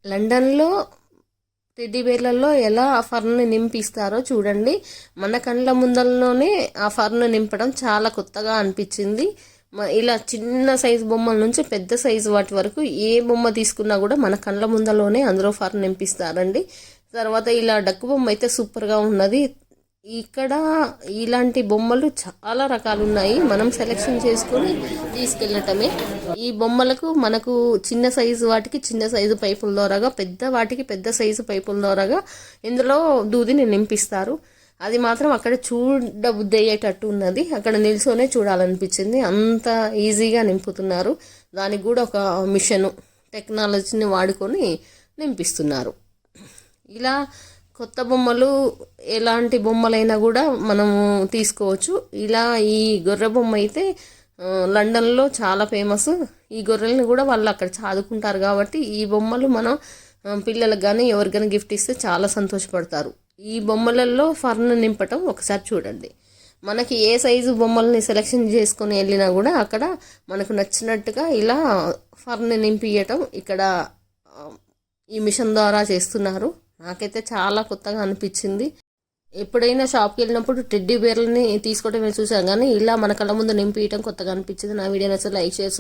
లండన్లో టెడ్డీ బేర్లలో ఎలా ఆ ఫర్ని నింపిస్తారో చూడండి. మన కళ్ళ ముందరలోనే ఆ ఫర్ను నింపడం చాలా కొత్తగా అనిపించింది. ఇలా చిన్న సైజు బొమ్మల నుంచి పెద్ద సైజు వాటి వరకు ఏ బొమ్మ తీసుకున్నా కూడా మన కళ్ళ ముందరలోనే అందులో ఫర్ నింపిస్తారండి. తర్వాత ఇలా డక్కు బొమ్మ అయితే సూపర్గా ఉన్నది. ఇక్కడ ఇలాంటి బొమ్మలు చాలా రకాలు ఉన్నాయి. మనం సెలెక్షన్ చేసుకొని తీసుకెళ్ళటమే. ఈ బొమ్మలకు మనకు చిన్న సైజు వాటికి చిన్న సైజు పైపుల ద్వారాగా, పెద్ద వాటికి పెద్ద సైజు పైపుల ద్వారాగా ఇందులో దూదిని నింపిస్తారు. అది మాత్రం అక్కడ చూడబుద్ధి అయ్యేటట్టు ఉన్నది. అక్కడ నిల్చొనే చూడాలనిపించింది, అంత ఈజీగా నింపుతున్నారు. దానికి కూడా ఒక మిషను టెక్నాలజీని వాడుకొని నింపిస్తున్నారు. ఇలా కొత్త బొమ్మలు ఎలాంటి బొమ్మలైనా కూడా మనము తీసుకోవచ్చు. ఇలా ఈ గొర్రె బొమ్మ అయితే లండన్లో చాలా ఫేమస్. ఈ గొర్రెల్ని కూడా వాళ్ళు అక్కడ చదువుకుంటారు కాబట్టి ఈ బొమ్మలు మనం పిల్లలకు కానీ ఎవరికైనా గిఫ్ట్ ఇస్తే చాలా సంతోషపడతారు. ఈ బొమ్మలలో ఫర్ను నింపటం ఒకసారి చూడండి. మనకి ఏ సైజు బొమ్మల్ని సెలెక్షన్ చేసుకొని వెళ్ళినా కూడా అక్కడ మనకు నచ్చినట్టుగా ఇలా ఫర్ని నింపియటం ఇక్కడ ఈ మిషన్ ద్వారా చేస్తున్నారు. నాకైతే చాలా కొత్తగా అనిపించింది. ఎప్పుడైనా షాప్కి వెళ్ళినప్పుడు టెడ్డీ బేర్లని తీసుకోవడం చూసాను, కానీ ఇలా మన కళ్ళ ముందు నింపియటం కొత్తగా అనిపించింది. నా వీడియో నచ్చితే లైక్ చేసి